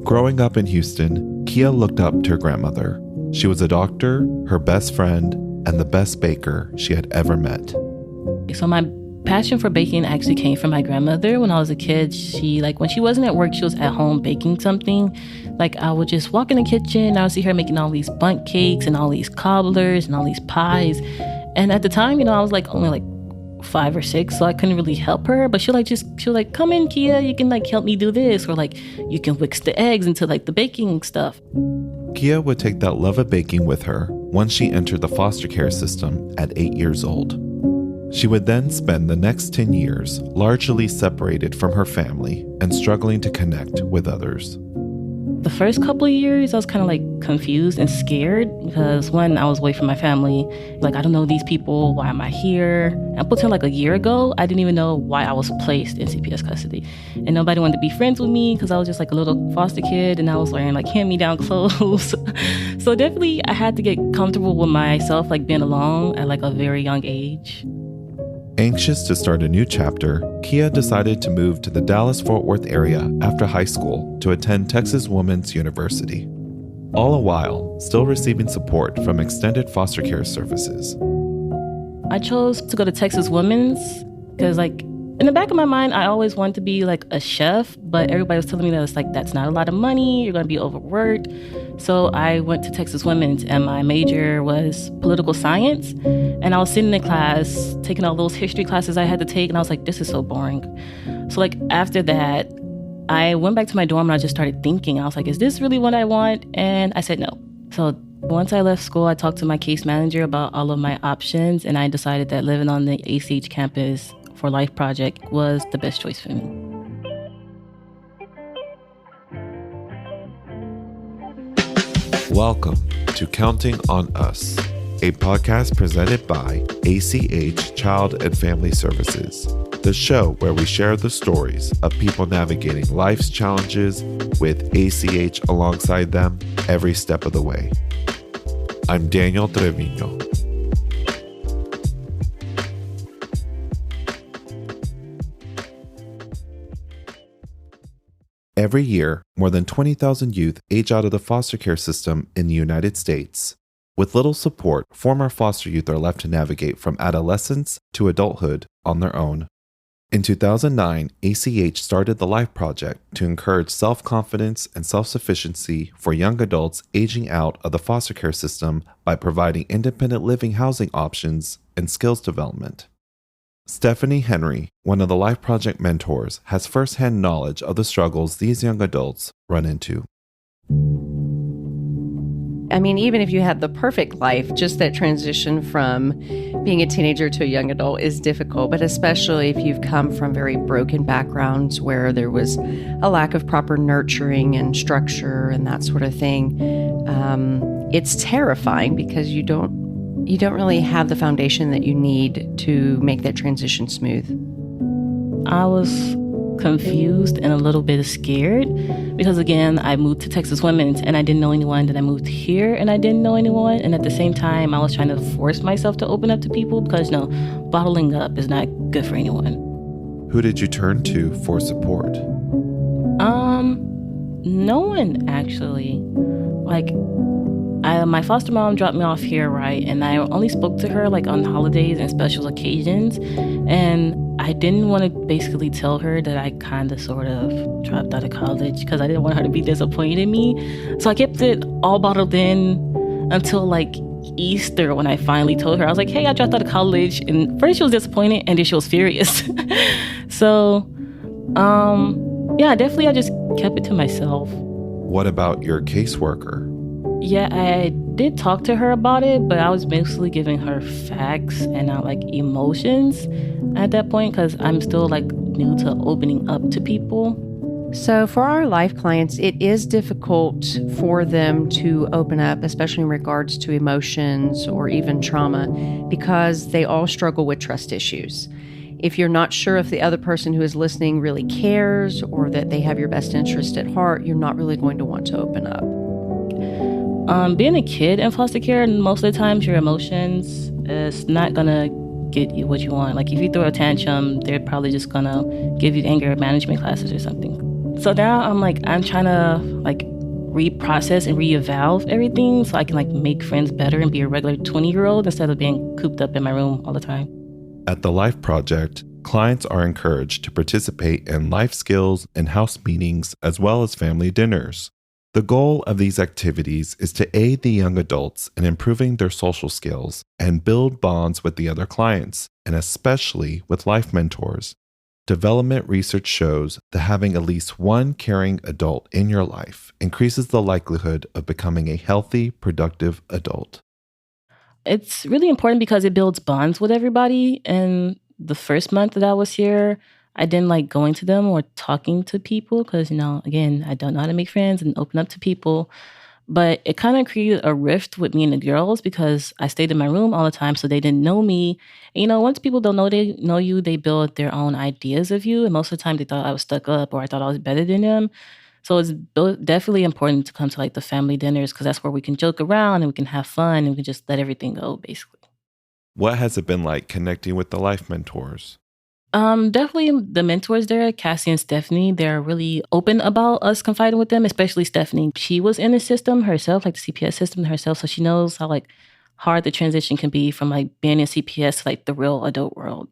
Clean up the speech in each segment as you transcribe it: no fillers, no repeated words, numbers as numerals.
Growing up in Houston, Keya looked up to her grandmother. She was a doctor, her best friend, and the best baker she had ever met. So my passion for baking actually came from my grandmother. When I was a kid, when she wasn't at work, she was at home baking something. I would just walk in the kitchen, I would see her making all these bundt cakes and all these cobblers and all these pies. And at the time, I was only 5 or 6, so I couldn't really help her. But she'll come in, Keya, you can help me do this, or you can whisk the eggs into the baking stuff. Keya would take that love of baking with her once she entered the foster care system at 8 years old. She would then spend the next 10 years largely separated from her family and struggling to connect with others. The first couple of years, I was kind of confused and scared because when I was away from my family, I don't know these people, why am I here? Up until a year ago, I didn't even know why I was placed in CPS custody. And nobody wanted to be friends with me because I was just a little foster kid and I was wearing hand-me-down clothes. So definitely I had to get comfortable with myself, being alone at a very young age. Anxious to start a new chapter, Keya decided to move to the Dallas-Fort Worth area after high school to attend Texas Women's University, all the while still receiving support from extended foster care services. I chose to go to Texas Women's because, in the back of my mind, I always wanted to be a chef, but everybody was telling me that that's not a lot of money, you're going to be overworked. So I went to Texas Women's and my major was political science. And I was sitting in class, taking all those history classes I had to take, and I was this is so boring. So after that, I went back to my dorm and I just started thinking. I was is this really what I want? And I said no. So once I left school, I talked to my case manager about all of my options, and I decided that living on the ACH campus for Life Project was the best choice for me. Welcome to Counting on Us, a podcast presented by ACH Child and Family Services, the show where we share the stories of people navigating life's challenges with ACH alongside them every step of the way. I'm Daniel Treviño. Every year, more than 20,000 youth age out of the foster care system in the United States. With little support, former foster youth are left to navigate from adolescence to adulthood on their own. In 2009, ACH started the Life Project to encourage self-confidence and self-sufficiency for young adults aging out of the foster care system by providing independent living housing options and skills development. Stephanie Henry, one of the Life Project mentors, has firsthand knowledge of the struggles these young adults run into. Even if you had the perfect life, just that transition from being a teenager to a young adult is difficult, but especially if you've come from very broken backgrounds where there was a lack of proper nurturing and structure and that sort of thing. It's terrifying because you don't really have the foundation that you need to make that transition smooth. I was confused and a little bit scared because, again, I moved to Texas Women's and I didn't know anyone. Then I moved here and I didn't know anyone. And at the same time, I was trying to force myself to open up to people because, bottling up is not good for anyone. Who did you turn to for support? No one, actually. My foster mom dropped me off here, right? And I only spoke to her on holidays and special occasions. And I didn't want to basically tell her that I sort of dropped out of college because I didn't want her to be disappointed in me. So I kept it all bottled in until Easter when I finally told her. I was hey, I dropped out of college. And first she was disappointed and then she was furious. So, definitely I just kept it to myself. What about your caseworker? Yeah, I did talk to her about it, but I was mostly giving her facts and not emotions at that point because I'm still new to opening up to people. So for our life clients, it is difficult for them to open up, especially in regards to emotions or even trauma, because they all struggle with trust issues. If you're not sure if the other person who is listening really cares or that they have your best interest at heart, you're not really going to want to open up. Being a kid in foster care, most of the times your emotions is not gonna get you what you want. Like if you throw a tantrum, they're probably just gonna give you anger management classes or something. So now I'm trying to like reprocess and reevaluate everything so I can like make friends better and be a regular 20-year-old instead of being cooped up in my room all the time. At the Life Project, clients are encouraged to participate in life skills and house meetings as well as family dinners. The goal of these activities is to aid the young adults in improving their social skills and build bonds with the other clients, and especially with life mentors. Development research shows that having at least one caring adult in your life increases the likelihood of becoming a healthy, productive adult. It's really important because it builds bonds with everybody. And the first month that I was here, I didn't like going to them or talking to people because, again, I don't know how to make friends and open up to people. But it kind of created a rift with me and the girls because I stayed in my room all the time, so they didn't know me. And, once people don't know they know you, they build their own ideas of you. And most of the time they thought I was stuck up or I thought I was better than them. So it's definitely important to come to like the family dinners because that's where we can joke around and we can have fun and we can just let everything go, basically. What has it been like connecting with the life mentors? Definitely the mentors there, Cassie and Stephanie, they're really open about us confiding with them, especially Stephanie. She was in the system herself, like the CPS system herself, so she knows how like hard the transition can be from like being in CPS to like the real adult world.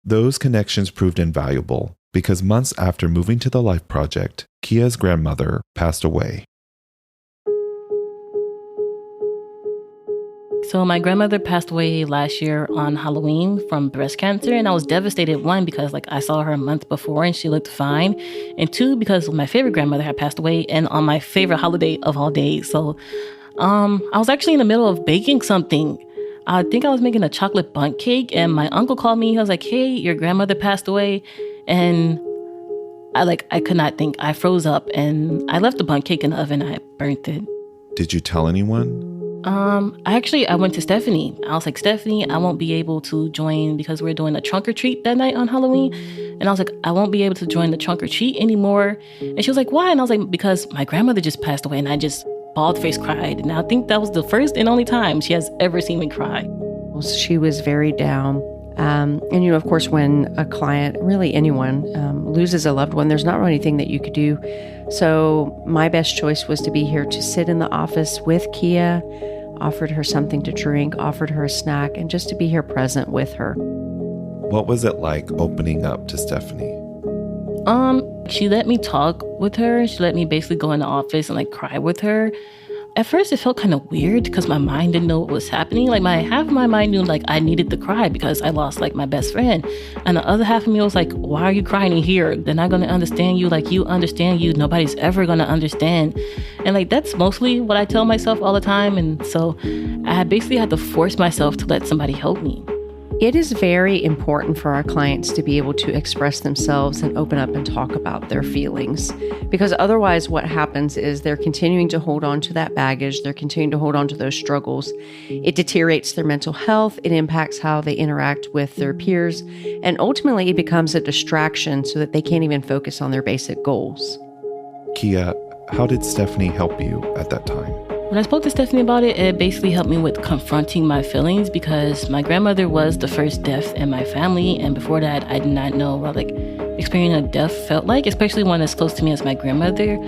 Those connections proved invaluable because months after moving to the Life Project, Keya's grandmother passed away. So my grandmother passed away last year on Halloween from breast cancer, and I was devastated, one, because like I saw her a month before and she looked fine, and two, because my favorite grandmother had passed away and on my favorite holiday of all days. So I was actually in the middle of baking something. I think I was making a chocolate bundt cake, and my uncle called me. He was like, "Hey, your grandmother passed away." And I could not think. I froze up and I left the bundt cake in the oven. I burnt it. Did you tell anyone? I went to Stephanie. I was like, "Stephanie, I won't be able to join because we're doing a trunk or treat that night on Halloween." And I was like, "I won't be able to join the trunk or treat anymore." And she was like, "Why?" And I was like, "Because my grandmother just passed away." And I just bald-faced cried. And I think that was the first and only time she has ever seen me cry. She was very down. And, of course, when a client, really anyone, loses a loved one, there's not really anything that you could do. So my best choice was to be here to sit in the office with Keya, offered her something to drink, offered her a snack, and just to be here present with her. What was it like opening up to Stephanie? She let me talk with her. She let me basically go in the office and like cry with her. At first, it felt kind of weird because my mind didn't know what was happening. Like half of my mind knew like I needed to cry because I lost like my best friend. And the other half of me was like, why are you crying in here? They're not going to understand you like you understand you. Nobody's ever going to understand. And like that's mostly what I tell myself all the time. And so I basically had to force myself to let somebody help me. It is very important for our clients to be able to express themselves and open up and talk about their feelings, because otherwise what happens is they're continuing to hold on to that baggage. They're continuing to hold on to those struggles. It deteriorates their mental health. It impacts how they interact with their peers. And ultimately, it becomes a distraction so that they can't even focus on their basic goals. Keya, how did Stephanie help you at that time? When I spoke to Stephanie about it, it basically helped me with confronting my feelings because my grandmother was the first death in my family. And before that, I did not know what experiencing a death felt like, especially one as close to me as my grandmother.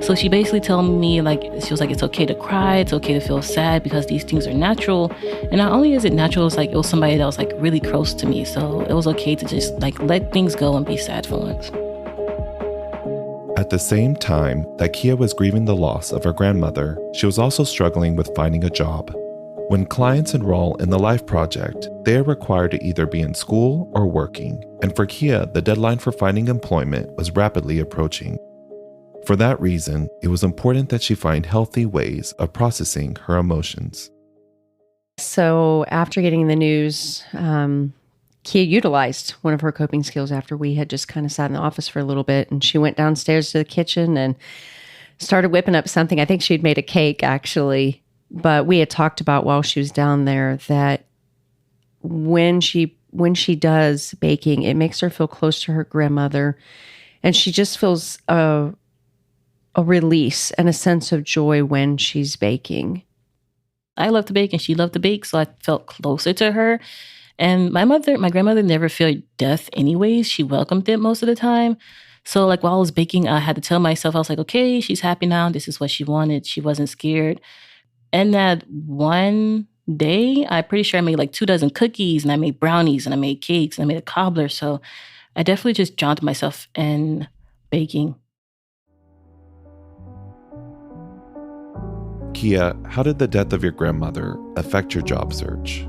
So she basically told me, she was like, it's okay to cry. It's okay to feel sad because these things are natural. And not only is it natural, it's like it was somebody that was like really close to me. So it was okay to just like let things go and be sad for once. At the same time that Keya was grieving the loss of her grandmother, she was also struggling with finding a job. When clients enroll in the Life Project, they are required to either be in school or working, and for Keya, the deadline for finding employment was rapidly approaching. For that reason, it was important that she find healthy ways of processing her emotions. So after getting the news, Keya utilized one of her coping skills after we had just kind of sat in the office for a little bit. And she went downstairs to the kitchen and started whipping up something. I think she'd made a cake, actually. But we had talked about while she was down there that when she does baking, it makes her feel close to her grandmother. And she just feels a release and a sense of joy when she's baking. I love to bake and she loved to bake, so I felt closer to her. And my grandmother never feared death anyways. She welcomed it most of the time. So like while I was baking, I had to tell myself, I was like, okay, she's happy now. This is what she wanted. She wasn't scared. And that one day, I'm pretty sure I made like 24 cookies, and I made brownies, and I made cakes, and I made a cobbler. So I definitely just drowned myself in baking. Keya, how did the death of your grandmother affect your job search?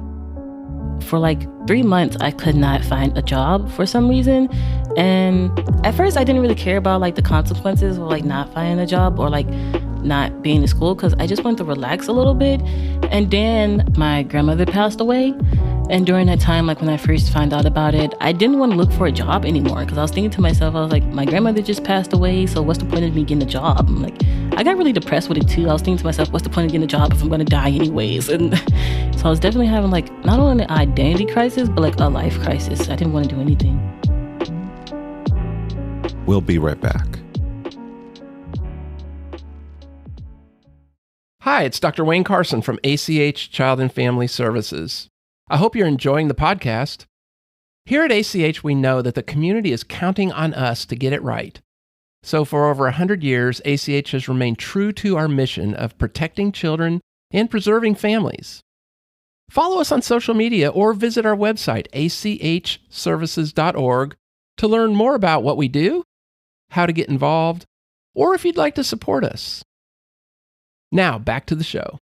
For like 3 months, I could not find a job for some reason. And at first, I didn't really care about like the consequences of like not finding a job or like not being in school, because I just wanted to relax a little bit. And then my grandmother passed away. And during that time, like when I first found out about it, I didn't want to look for a job anymore, because I was thinking to myself, I was like, my grandmother just passed away, so what's the point of me getting a job? I'm like, I got really depressed with it too. I was thinking to myself, what's the point of getting a job if I'm going to die anyways? And so I was definitely having like not only an identity crisis, but like a life crisis. I didn't want to do anything. We'll be right back. Hi, it's Dr. Wayne Carson from ACH Child and Family Services. I hope you're enjoying the podcast. Here at ACH, we know that the community is counting on us to get it right. So for over 100 years, ACH has remained true to our mission of protecting children and preserving families. Follow us on social media or visit our website, achservices.org, to learn more about what we do, how to get involved, or if you'd like to support us. Now, back to the show.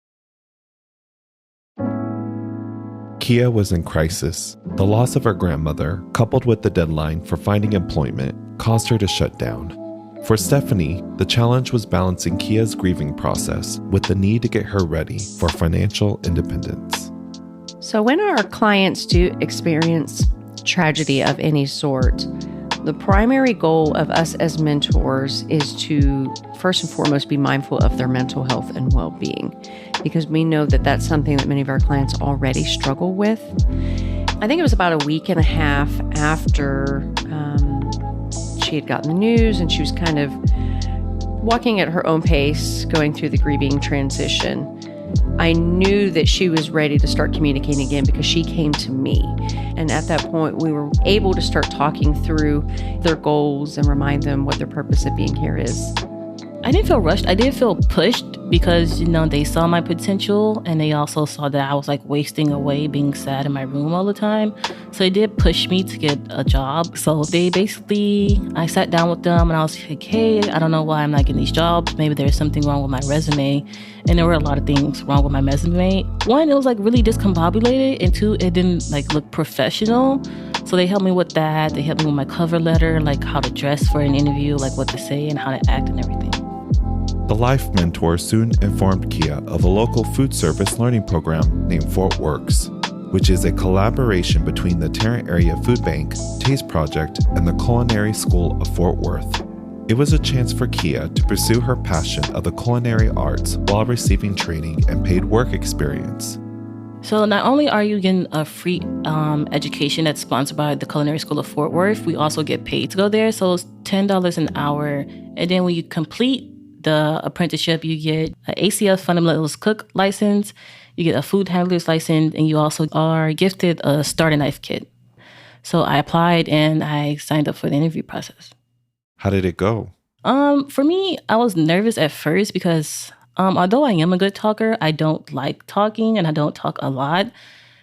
Keya was in crisis. The loss of her grandmother, coupled with the deadline for finding employment, caused her to shut down. For Stephanie, the challenge was balancing Keya's grieving process with the need to get her ready for financial independence. So when our clients do experience tragedy of any sort, the primary goal of us as mentors is to, first and foremost, be mindful of their mental health and well-being, because we know that that's something that many of our clients already struggle with. I think it was about a week and a half after she had gotten the news, and she was kind of walking at her own pace, going through the grieving transition. I knew that she was ready to start communicating again because she came to me. And at that point, we were able to start talking through their goals and remind them what their purpose of being here is. I didn't feel rushed. I did feel pushed because, they saw my potential, and they also saw that I was like wasting away being sad in my room all the time. So they did push me to get a job. So I sat down with them and I was like, hey, I don't know why I'm not getting these jobs. Maybe there's something wrong with my resume. And there were a lot of things wrong with my resume. One, it was like really discombobulated, and two, it didn't like look professional. So they helped me with that. They helped me with my cover letter, like how to dress for an interview, like what to say and how to act and everything. The Life Mentor soon informed Keya of a local food service learning program named Fort Works, which is a collaboration between the Tarrant Area Food Bank, Taste Project, and the Culinary School of Fort Worth. It was a chance for Keya to pursue her passion of the culinary arts while receiving training and paid work experience. So not only are you getting a free education that's sponsored by the Culinary School of Fort Worth, we also get paid to go there. So it's $10 an hour. And then when you complete the apprenticeship, you get an ACF Fundamentals Cook license, you get a food handler's license, and you also are gifted a starter knife kit. So I applied and I signed up for the interview process. How did it go? For me, I was nervous at first because although I am a good talker, I don't like talking and I don't talk a lot.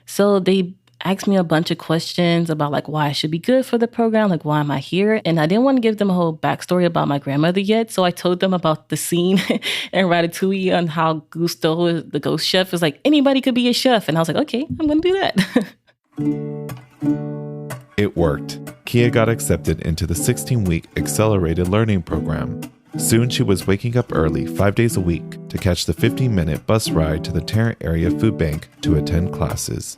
So they asked me a bunch of questions about like why I should be good for the program, like why am I here? And I didn't want to give them a whole backstory about my grandmother yet. So I told them about the scene in Ratatouille and how Gusteau, the ghost chef, is like, anybody could be a chef. And I was like, okay, I'm going to do that. It worked. Keya got accepted into the 16-week accelerated learning program. Soon she was waking up early 5 days a week to catch the 15-minute bus ride to the Tarrant Area Food Bank to attend classes.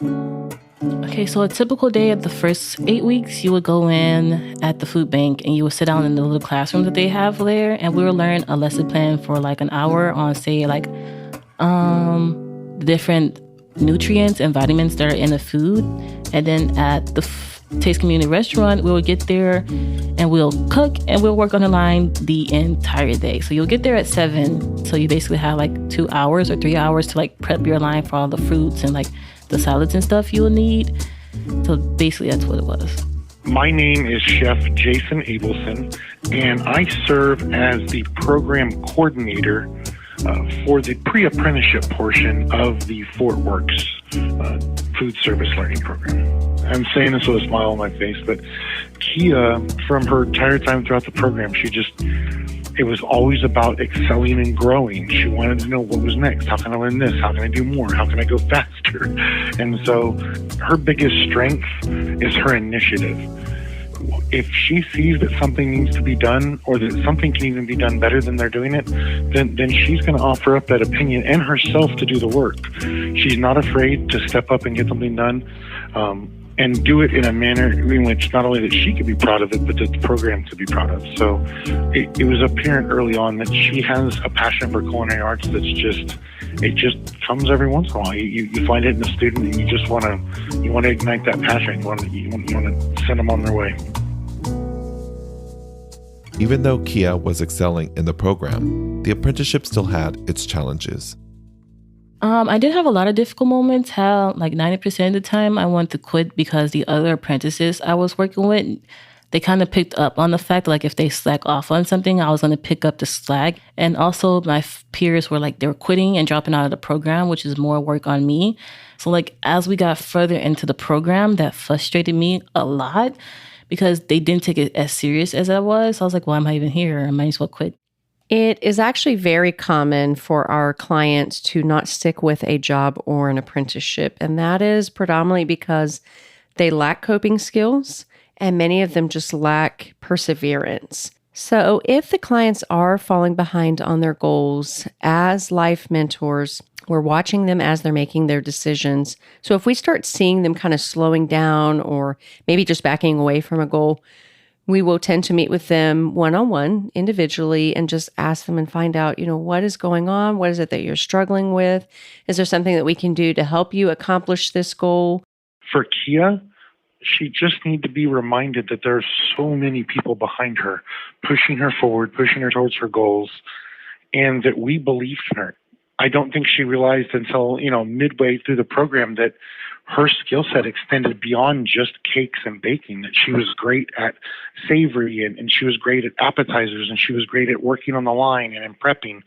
Okay, so a typical day of the first 8 weeks, you would go in at the food bank and you would sit down in the little classroom that they have there, and we would learn a lesson plan for like an hour on, say, like the different nutrients and vitamins that are in the food. And then at the Taste Community Restaurant, we will get there and we'll cook and we'll work on the line the entire day. So you'll get there at 7. So you basically have like 2 hours or 3 hours to like prep your line for all the fruits and like the salads and stuff you'll need. So basically, that's what it was. My name is Chef Jason Abelson, and I serve as the program coordinator for the pre-apprenticeship portion of the Fort Works food service learning program. I'm saying this with a smile on my face, but Keya, from her entire time throughout the program, it was always about excelling and growing. She wanted to know what was next. How can I learn this? How can I do more? How can I go faster? And so her biggest strength is her initiative. If she sees that something needs to be done, or that something can even be done better than they're doing it, then she's going to offer up that opinion and herself to do the work. She's not afraid to step up and get something done, and do it in a manner in which not only that she could be proud of it, but that the program could be proud of. So it was apparent early on that she has a passion for culinary arts it just comes every once in a while. You find it in a student, and you want to ignite that passion. You want to send them on their way. Even though Keya was excelling in the program, the apprenticeship still had its challenges. I did have a lot of difficult moments. How like 90% of the time I wanted to quit because the other apprentices I was working with, they kind of picked up on the fact like if they slack off on something, I was going to pick up the slack. And also my peers were like, they were quitting and dropping out of the program, which is more work on me. So like as we got further into the program, that frustrated me a lot because they didn't take it as serious as I was. So I was like, well, I'm not even here. I might as well quit. It is actually very common for our clients to not stick with a job or an apprenticeship, and that is predominantly because they lack coping skills, and many of them just lack perseverance. So if the clients are falling behind on their goals, as life mentors, we're watching them as they're making their decisions. So if we start seeing them kind of slowing down or maybe just backing away from a goal, we will tend to meet with them one-on-one individually and just ask them and find out, what is going on? What is it that you're struggling with? Is there something that we can do to help you accomplish this goal? For Keya, she just needs to be reminded that there are so many people behind her, pushing her forward, pushing her towards her goals, and that we believe in her. I don't think she realized until, midway through the program that her skill set extended beyond just cakes and baking, that she was great at savory and she was great at appetizers and she was great at working on the line and in prepping.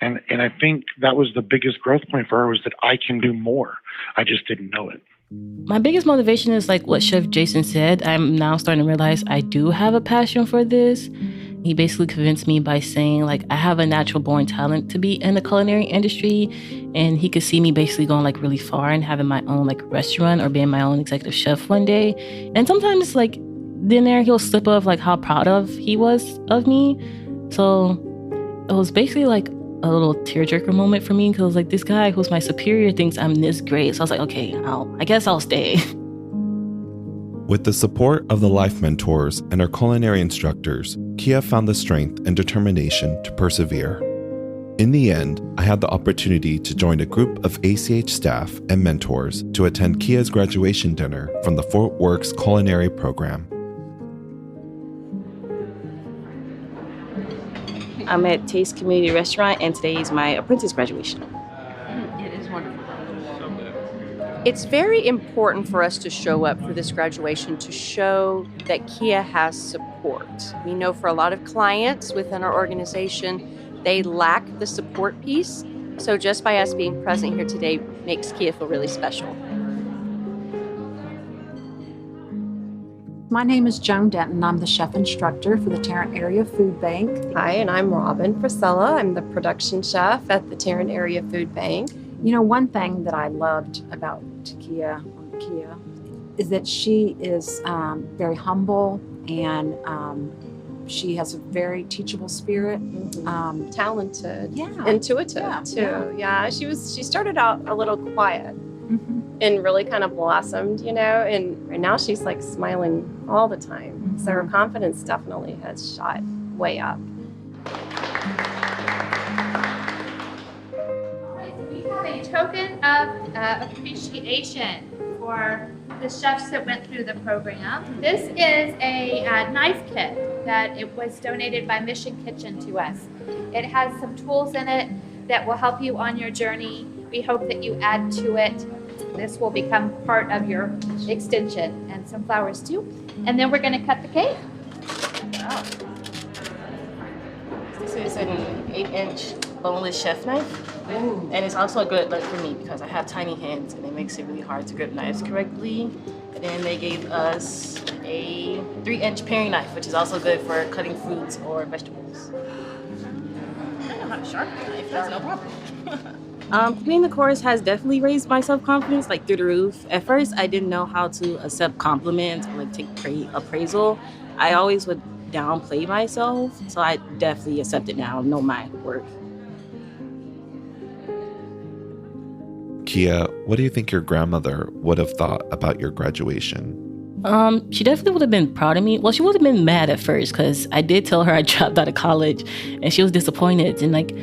And I think that was the biggest growth point for her, was that I can do more. I just didn't know it. My biggest motivation is like what Chef Jason said. I'm now starting to realize I do have a passion for this. He basically convinced me by saying like I have a natural born talent to be in the culinary industry, and he could see me basically going like really far and having my own like restaurant or being my own executive chef one day. And sometimes like then there he'll slip of like how proud he was of me. So it was basically like a little tearjerker moment for me because like this guy who's my superior thinks I'm this great. So I was like, okay, I guess I'll stay. With the support of the life mentors and our culinary instructors, Keya found the strength and determination to persevere. In the end, I had the opportunity to join a group of ACH staff and mentors to attend Keya's graduation dinner from the Fort Works culinary program. I'm at Taste Community Restaurant, and today is my apprentice graduation. It is wonderful. It's very important for us to show up for this graduation to show that Keya has support. We know for a lot of clients within our organization, they lack the support piece. So just by us being present here today makes Keya feel really special. My name is Joan Denton. I'm the chef instructor for the Tarrant Area Food Bank. Hi, and I'm Robin Priscilla. I'm the production chef at the Tarrant Area Food Bank. One thing that I loved about Keya is that she is very humble, and she has a very teachable spirit. Talented, Yeah. intuitive too. Yeah, she started out a little quiet. And really kind of blossomed, and right now she's like smiling all the time. So her confidence definitely has shot way up. We have a token of appreciation for the chefs that went through the program. This is a knife kit that it was donated by Mission Kitchen to us. It has some tools in it that will help you on your journey. We hope that you add to it. This will become part of your extension, and some flowers too. And then we're going to cut the cake. Wow. This is an 8-inch boneless chef knife. Ooh. And it's also a good look for me because I have tiny hands and it makes it really hard to grip knives correctly. And then they gave us a 3-inch paring knife, which is also good for cutting fruits or vegetables. I don't have a sharp knife, that's no problem. Being the chorus has definitely raised my self-confidence, like through the roof. At first, I didn't know how to accept compliments or like take appraisal. I always would downplay myself, so I definitely accept it now, know my worth. Keya, what do you think your grandmother would have thought about your graduation? She definitely would have been proud of me. Well, she would have been mad at first because I did tell her I dropped out of college and she was disappointed. And like,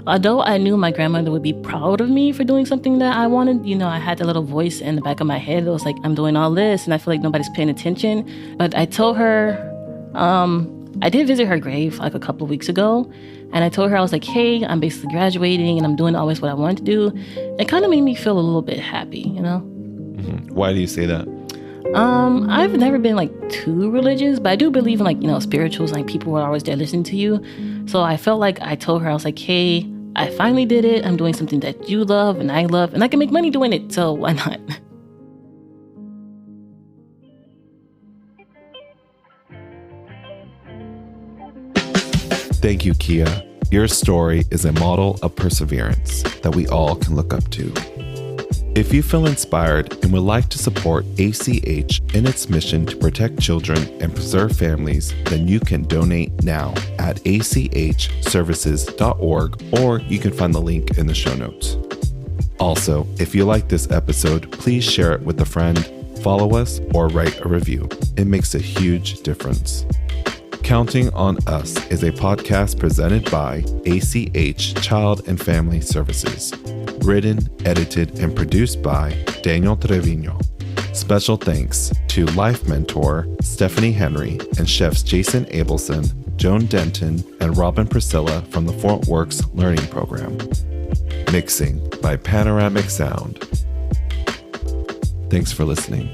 although I knew my grandmother would be proud of me for doing something that I wanted, you know, I had a little voice in the back of my head that was like, I'm doing all this and I feel like nobody's paying attention. But I told her, I did visit her grave like a couple of weeks ago. And I told her, I was like, hey, I'm basically graduating and I'm doing always what I wanted to do. It kind of made me feel a little bit happy, you know? Mm-hmm. Why do you say that? I've never been like too religious, but I do believe in like, you know, spirituals, like people who are always there listening to you. So I felt like I told her, I was like, hey, I finally did it. I'm doing something that you love and I love and I can make money doing it. So why not? Thank you, Keya. Your story is a model of perseverance that we all can look up to. If you feel inspired and would like to support ACH in its mission to protect children and preserve families, then you can donate now at achservices.org, or you can find the link in the show notes. Also, if you like this episode, please share it with a friend, follow us, or write a review. It makes a huge difference. Counting on Us is a podcast presented by ACH Child and Family Services. Written, edited, and produced by Daniel Treviño. Special thanks to Life Mentor Stephanie Henry and chefs Jason Abelson, Joan Denton, and Robin Priscilla from the Fort Works Learning Program. Mixing by Panoramic Sound. Thanks for listening.